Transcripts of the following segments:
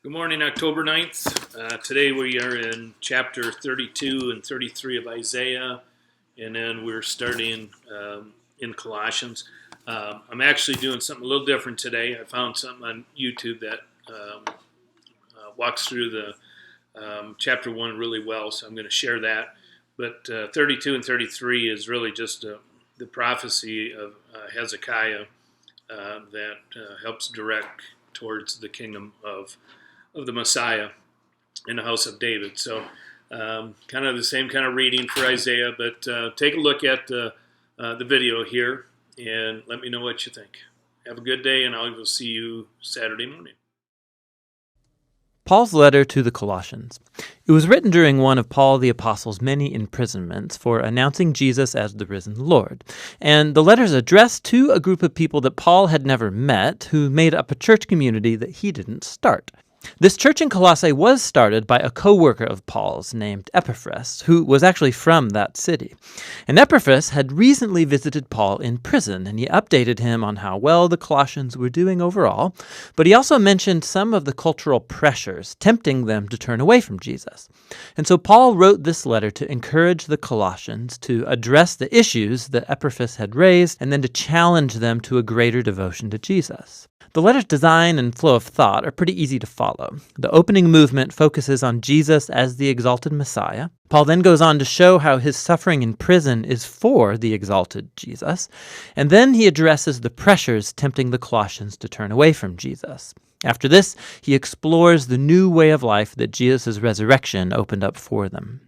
Good morning, October 9th. Today we are in chapter 32 and 33 of Isaiah, and then we're starting in Colossians. I'm actually doing something a little different today. I found something on YouTube that walks through the chapter 1 really well, so I'm going to share that. But 32 and 33 is really just the prophecy of Hezekiah that helps direct towards the kingdom of the Messiah in the house of David. So kind of the same kind of reading for Isaiah, but take a look at the video here and let me know what you think. Have a good day, and I will see you Saturday morning. Paul's letter to the Colossians. It was written during one of Paul the Apostle's many imprisonments for announcing Jesus as the risen Lord. And the letter is addressed to a group of people that Paul had never met who made up a church community that he didn't start. This church in Colossae was started by a co-worker of Paul's named Epaphras, who was actually from that city. And Epaphras had recently visited Paul in prison, and he updated him on how well the Colossians were doing overall, but he also mentioned some of the cultural pressures tempting them to turn away from Jesus. And so Paul wrote this letter to encourage the Colossians to address the issues that Epaphras had raised, and then to challenge them to a greater devotion to Jesus. The letter's design and flow of thought are pretty easy to follow. The opening movement focuses on Jesus as the exalted Messiah. Paul then goes on to show how his suffering in prison is for the exalted Jesus. And then he addresses the pressures tempting the Colossians to turn away from Jesus. After this, he explores the new way of life that Jesus' resurrection opened up for them.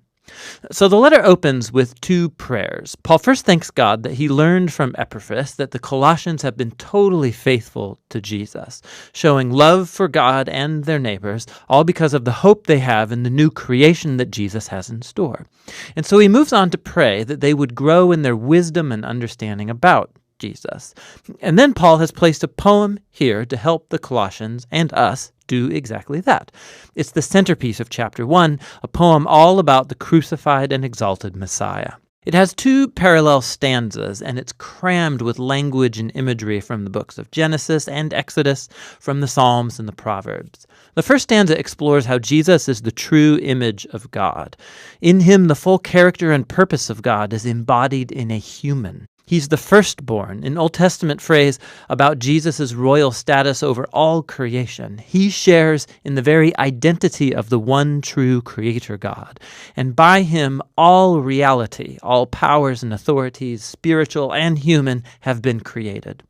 So the letter opens with two prayers. Paul first thanks God that he learned from Epaphras that the Colossians have been totally faithful to Jesus, showing love for God and their neighbors, all because of the hope they have in the new creation that Jesus has in store. And so he moves on to pray that they would grow in their wisdom and understanding about Jesus. And then Paul has placed a poem here to help the Colossians and us do exactly that. It's the centerpiece of chapter 1, a poem all about the crucified and exalted Messiah. It has two parallel stanzas, and it's crammed with language and imagery from the books of Genesis and Exodus, from the Psalms and the Proverbs. The first stanza explores how Jesus is the true image of God. In him, the full character and purpose of God is embodied in a human. He's the firstborn, an Old Testament phrase about Jesus' royal status over all creation. He shares in the very identity of the one true Creator God. And by him, all reality, all powers and authorities, spiritual and human, have been created.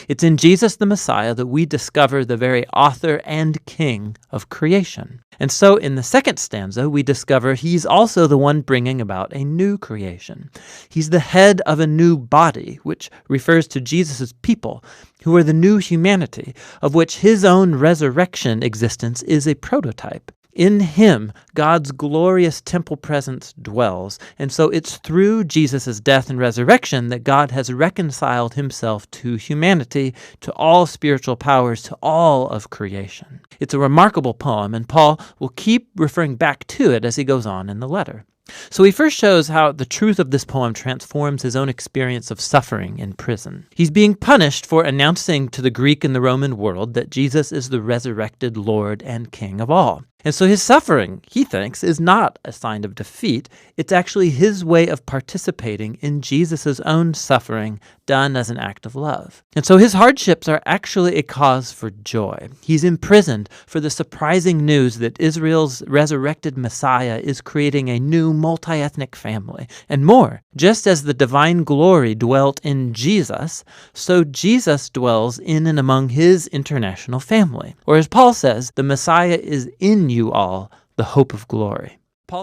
It's in Jesus the Messiah that we discover the very author and king of creation. And so in the second stanza, we discover he's also the one bringing about a new creation. He's the head of a new body, which refers to Jesus' people, who are the new humanity, of which his own resurrection existence is a prototype. In him, God's glorious temple presence dwells, and so it's through Jesus' death and resurrection that God has reconciled himself to humanity, to all spiritual powers, to all of creation. It's a remarkable poem, and Paul will keep referring back to it as he goes on in the letter. So he first shows how the truth of this poem transforms his own experience of suffering in prison. He's being punished for announcing to the Greek and the Roman world that Jesus is the resurrected Lord and King of all. And so his suffering, he thinks, is not a sign of defeat. It's actually his way of participating in Jesus' own suffering done as an act of love. And so his hardships are actually a cause for joy. He's imprisoned for the surprising news that Israel's resurrected Messiah is creating a new multi-ethnic family. And more, just as the divine glory dwelt in Jesus, so Jesus dwells in and among his international family. Or as Paul says, the Messiah is in you all, the hope of glory.